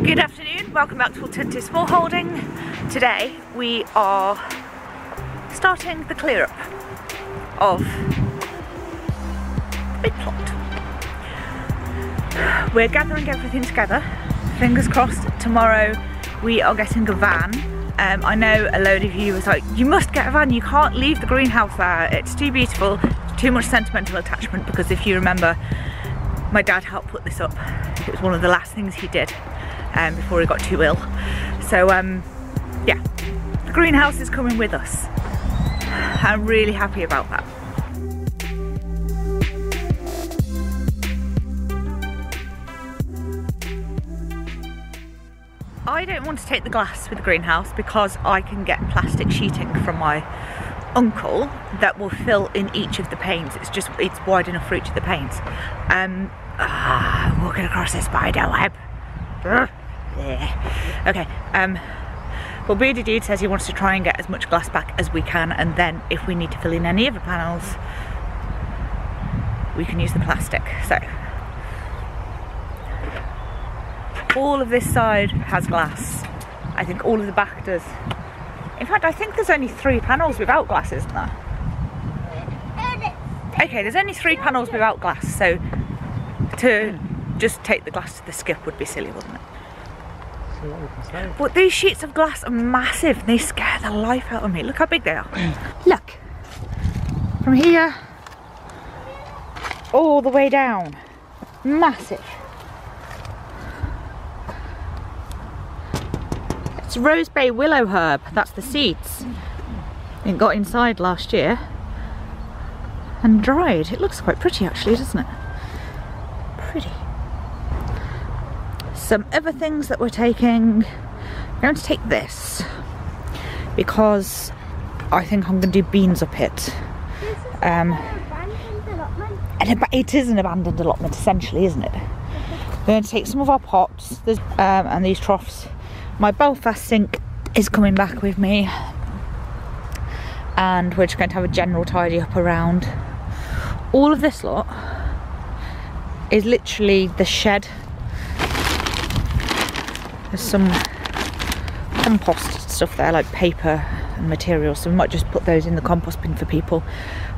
Good afternoon, welcome back to Alternative Small Holding. Today we are starting the clear up of the big plot. We're gathering everything together, fingers crossed tomorrow we are getting a van. I know a load of you was like, you must get a van, you can't leave the greenhouse there, it's too beautiful, it's too much sentimental attachment, because if you remember, my dad helped put this up. It was one of the last things he did before he got too ill. So yeah, the greenhouse is coming with us. I'm really happy about that. I don't want to take the glass with the greenhouse because I can get plastic sheeting from my uncle that will fill in each of the panes. It's wide enough for each of the panes. Walking across a spider web. Okay, well, BINDWEED says he wants to try and get as much glass back as we can, and then if we need to fill in any other panels, we can use the plastic. So all of this side has glass. I think all of the back does. In fact, I think there's only 3 panels without glass, isn't there? Okay, there's only 3 panels without glass, so to just take the glass to the skip would be silly, wouldn't it? But these sheets of glass are massive. They scare the life out of me. Look how big they are. Look, from here all the way down. Massive. It's rose bay willow herb. That's the seeds. It got inside last year and dried. It looks quite pretty actually, doesn't it? Pretty. Some other things that we're taking. I'm going to take this because I think I'm going to do beans up it. And it is an abandoned allotment essentially, isn't it? We're going to take some of our pots and these troughs. My Belfast sink is coming back with me, and we're just going to have a general tidy up around. All of this lot is literally the shed. There's some compost stuff there, like paper and materials, so we might just put those in the compost bin for people.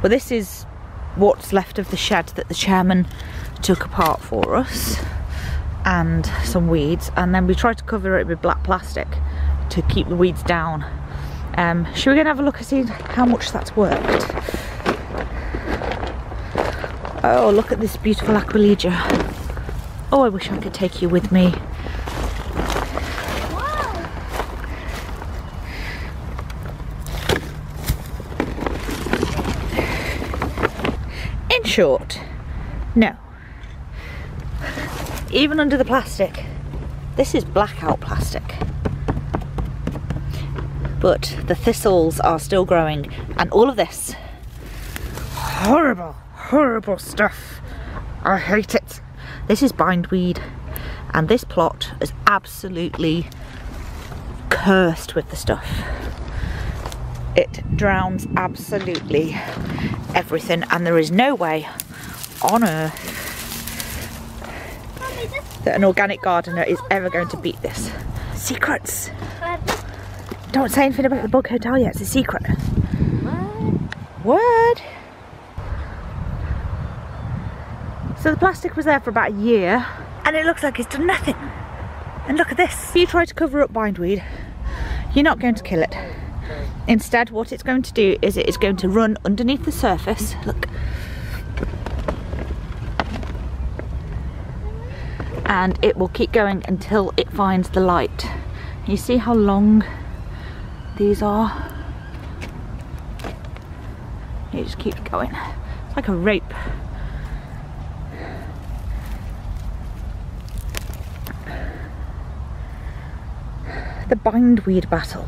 But this is what's left of the shed that the chairman took apart for us, and some weeds, and then we tried to cover it with black plastic to keep the weeds down. Should we go and have a look and see how much that's worked? Oh, look at this beautiful Aquilegia. Oh, I wish I could take you with me. In short, no. Even under the plastic, this is blackout plastic. But the thistles are still growing, and all of this horrible, horrible stuff. I hate it. This is bindweed, and this plot is absolutely cursed with the stuff. It drowns absolutely everything, and there is no way on earth that an organic gardener is ever going to beat this. Secrets! Don't say anything about the bug hotel yet, it's a secret. Word! So the plastic was there for about a year, and it looks like it's done nothing. And look at this. If you try to cover up bindweed, you're not going to kill it. Instead, what it's going to do is it is going to run underneath the surface. Look. And it will keep going until it finds the light. You see how long these are? It just keeps going. It's like a rope. The bindweed battle.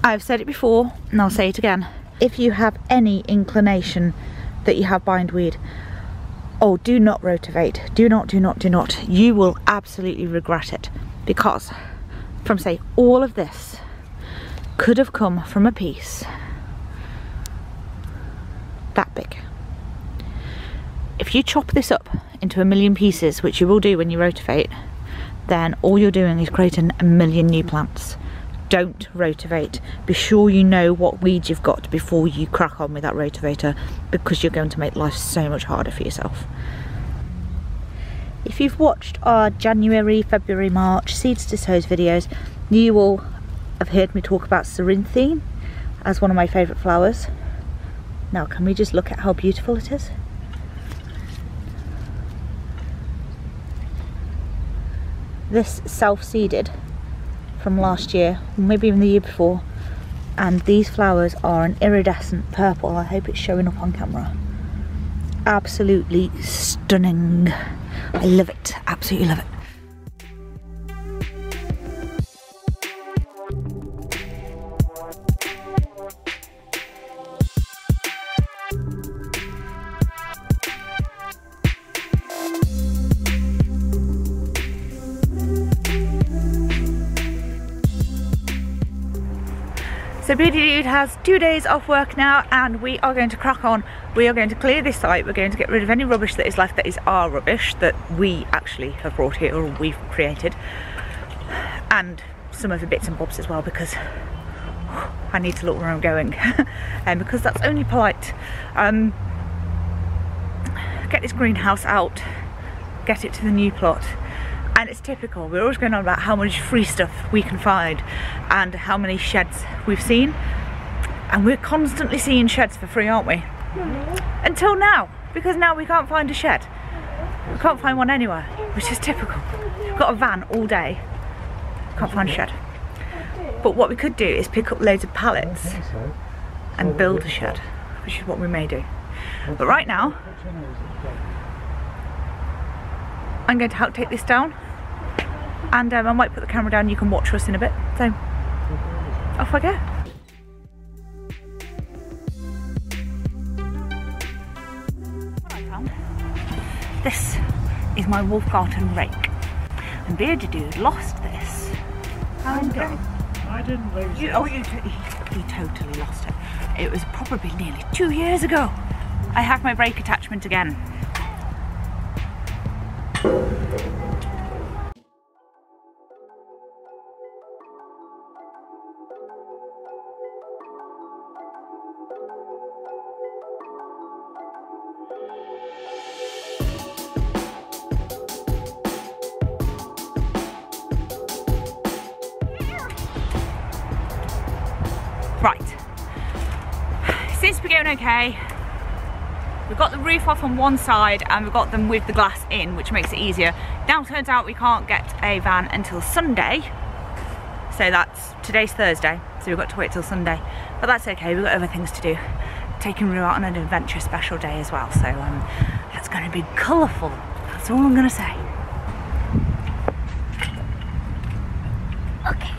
I've said it before and I'll say it again. If you have any inclination that you have bindweed, oh, do not rotivate. Do not, do not, do not. You will absolutely regret it, because from, say, all of this could have come from a piece that big. If you chop this up into a million pieces, which you will do when you rotivate, then all you're doing is creating a million new plants. Don't rotivate. Be sure you know what weeds you've got before you crack on with that rotivator, because you're going to make life so much harder for yourself. If you've watched our January, February, March seeds to sows videos, you will have heard me talk about Cerinthium as one of my favourite flowers. Now can we just look at how beautiful it is? This self-seeded from last year, or maybe even the year before, and these flowers are an iridescent purple. I hope it's showing up on camera. Absolutely stunning. I love it, absolutely love it. So BINDWEED has 2 days off work now, and we are going to crack on. We are going to clear this site. We're going to get rid of any rubbish that is left that is our rubbish, that we actually have brought here or we've created, and some of the bits and bobs as well, because I need to look where I'm going and because that's only polite. Get this greenhouse out, get it to the new plot. And it's typical, we're always going on about how much free stuff we can find and how many sheds we've seen. And we're constantly seeing sheds for free, aren't we? Mm-hmm. Until now, because now we can't find a shed. We can't find one anywhere, which is typical. We've got a van all day, can't find a shed. But what we could do is pick up loads of pallets and build a shed, which is what we may do. But right now, I'm going to help take this down, and I might put the camera down, you can watch us in a bit. So, off I go. What I found. This is my Wolfgarten rake, and Bearded Dude lost this. How did it? I didn't lose it. Oh, he totally lost it. It was probably nearly 2 years ago. I have my brake attachment again. Right, seems to be going okay. We've got the roof off on one side and we've got them with the glass in, which makes it easier. Now turns out we can't get a van until Sunday, so today's Thursday, so we've got to wait till Sunday, but that's okay, we've got other things to do. Taking Rue out on an adventure special day as well, so that's going to be colourful, that's all I'm going to say. Okay.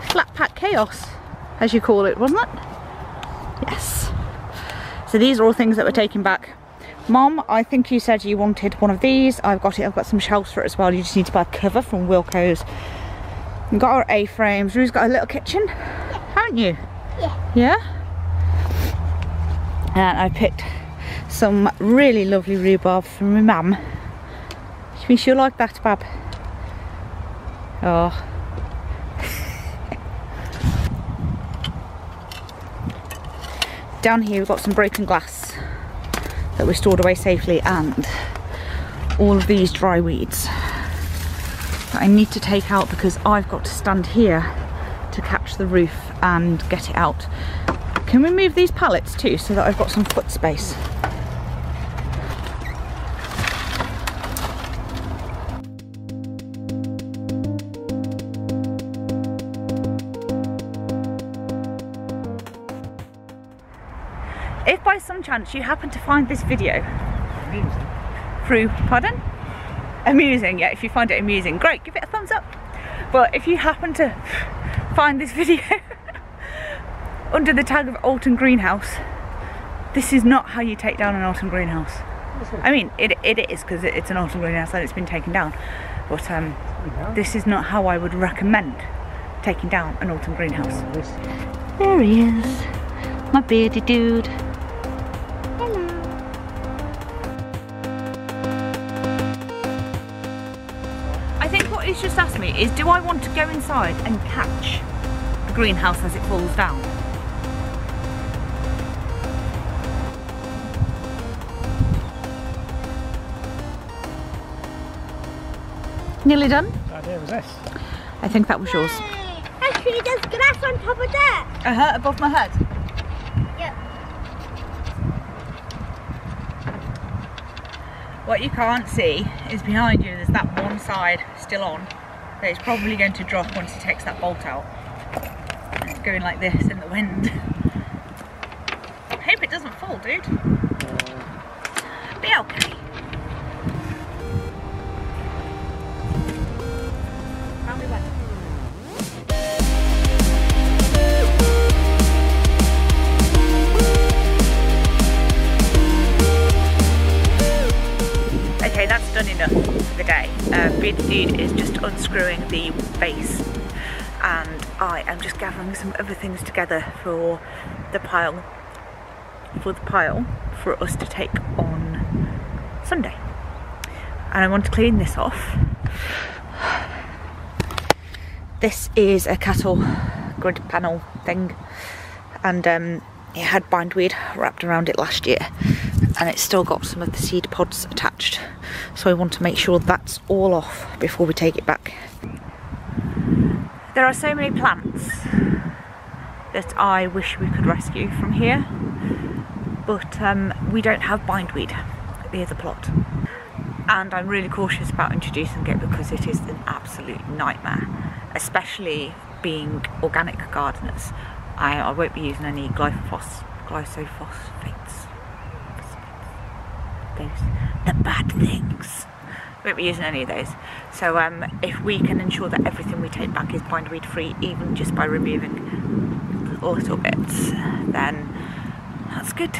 Flat pack chaos, as you call it, wasn't it? Yes. So these are all things that we're taking back. Mom, I think you said you wanted one of these. I've got it. I've got some shelves for it as well. You just need to buy a cover from Wilko's. We've got our A-frames. Rue's got a little kitchen, haven't you? Yeah. Yeah? And I picked some really lovely rhubarb from my mum. Do you think she'll like that, Bab? Oh. Down here we've got some broken glass that we stored away safely, and all of these dry weeds that I need to take out because I've got to stand here to catch the roof and get it out. Can we move these pallets too so that I've got some foot space? If by some chance you happen to find this video amusing, yeah, if you find it amusing, great, give it a thumbs up. But if you happen to find this video under the tag of Alton Greenhouse, this is not how you take down an Alton Greenhouse. I mean, it is, because it's an Alton Greenhouse and it's been taken down. But this is not how I would recommend taking down an Alton Greenhouse. There he is, my bearded dude. Hello. I think what he's just asked me is, do I want to go inside and catch the greenhouse as it falls down? Nearly done? What idea was this? I think that was yours. Actually, there's grass on top of that. Above my head. Yep. What you can't see is behind you there's that one side still on that is probably going to drop once he takes that bolt out. It's going like this in the wind. I hope it doesn't fall, dude. Be okay. Round me back. Okay, that's done enough for the day. BINDWEED is just unscrewing the base, and I am just gathering some other things together for the pile for us to take on Sunday. And I want to clean this off. This is a cattle grid panel thing, and it had bindweed wrapped around it last year, and it's still got some of the seed pods attached, so I want to make sure that's all off before we take it back. There are so many plants that I wish we could rescue from here, but we don't have bindweed at the other plot, and I'm really cautious about introducing it because it is an absolute nightmare, especially being organic gardeners. I won't be using any glyphosate, those, the bad things. Won't be using any of those. So if we can ensure that everything we take back is bindweed free, even just by removing little bits, then that's good.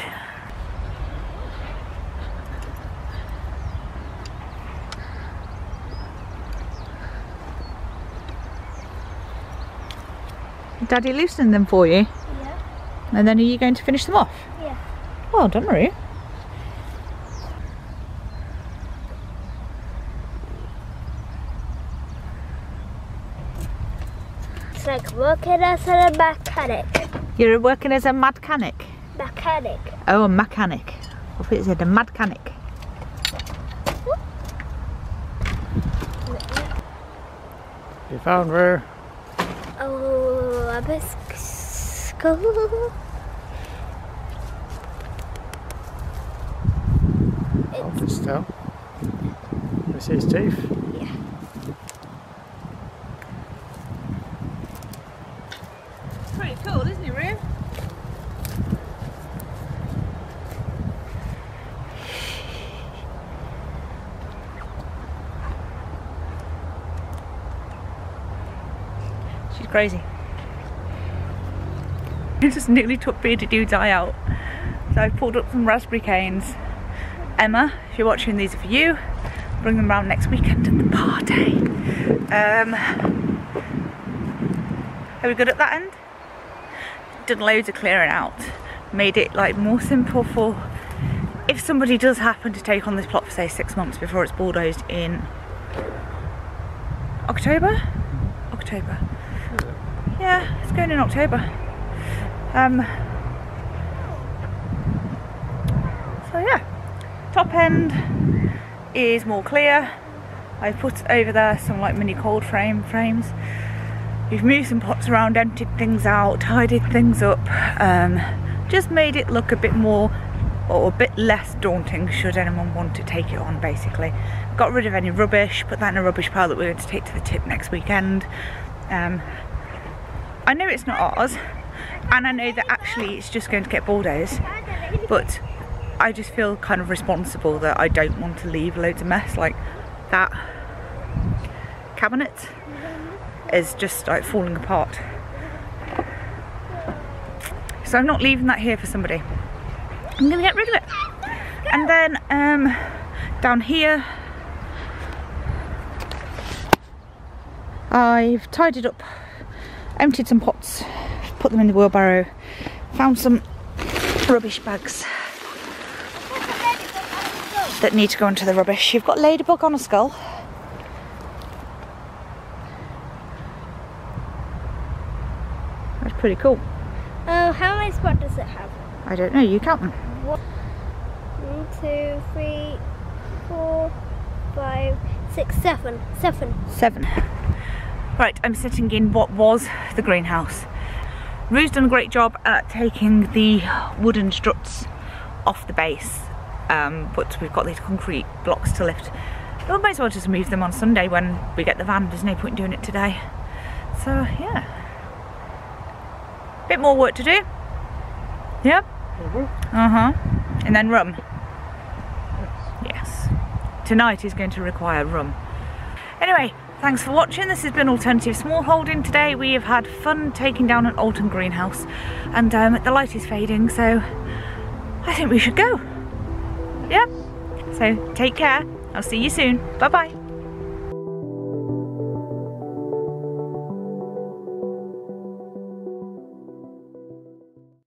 Daddy loosened them for you? Yeah. And then are you going to finish them off? Yeah. Well done, Marie. It's like working as a mechanic. You're working as a mechanic? Mechanic. Oh, a mechanic. I thought it said a mechanic. You found where? Oh, I'm at school. Hold still. This is his teeth. Yeah. Pretty cool, isn't it, Rue? She's crazy. I just nearly took Bearded Dude's eye out. So I pulled up some raspberry canes. Emma, if you're watching, these are for you. Bring them round next weekend at the party. Are we good at that end? Done loads of clearing out. Made it like more simple for if somebody does happen to take on this plot for say 6 months before it's bulldozed in October? October. Yeah, it's going in October. So yeah, top end is more clear. I put over there some like mini cold frames. We've moved some pots around, emptied things out, tidied things up, just made it look a bit more or a bit less daunting should anyone want to take it on, basically. Got rid of any rubbish, put that in a rubbish pile that we're going to take to the tip next weekend. I know it's not ours, and I know that actually it's just going to get bulldozed, but I just feel kind of responsible that I don't want to leave loads of mess. Like that cabinet is just like falling apart. So I'm not leaving that here for somebody. I'm gonna get rid of it. And then down here, I've tidied up, emptied some pots, put them in the wheelbarrow, found some rubbish bags that need to go into the rubbish. You've got ladybug on a skull. That's pretty cool. How many spots does it have? I don't know, you count them. 1, 2, 3, 4, 5, 6, 7. 7. Right, I'm sitting in what was the greenhouse. Rue's done a great job at taking the wooden struts off the base, but we've got these concrete blocks to lift. We might as well just move them on Sunday when we get the van. There's no point doing it today. So yeah, bit more work to do. Yep. And then rum. Yes. Tonight is going to require rum. Anyway, thanks for watching. This has been Alternative Small Holding today. We have had fun taking down an Alton Greenhouse, and the light is fading, so I think we should go. Yep. So take care. I'll see you soon. Bye bye.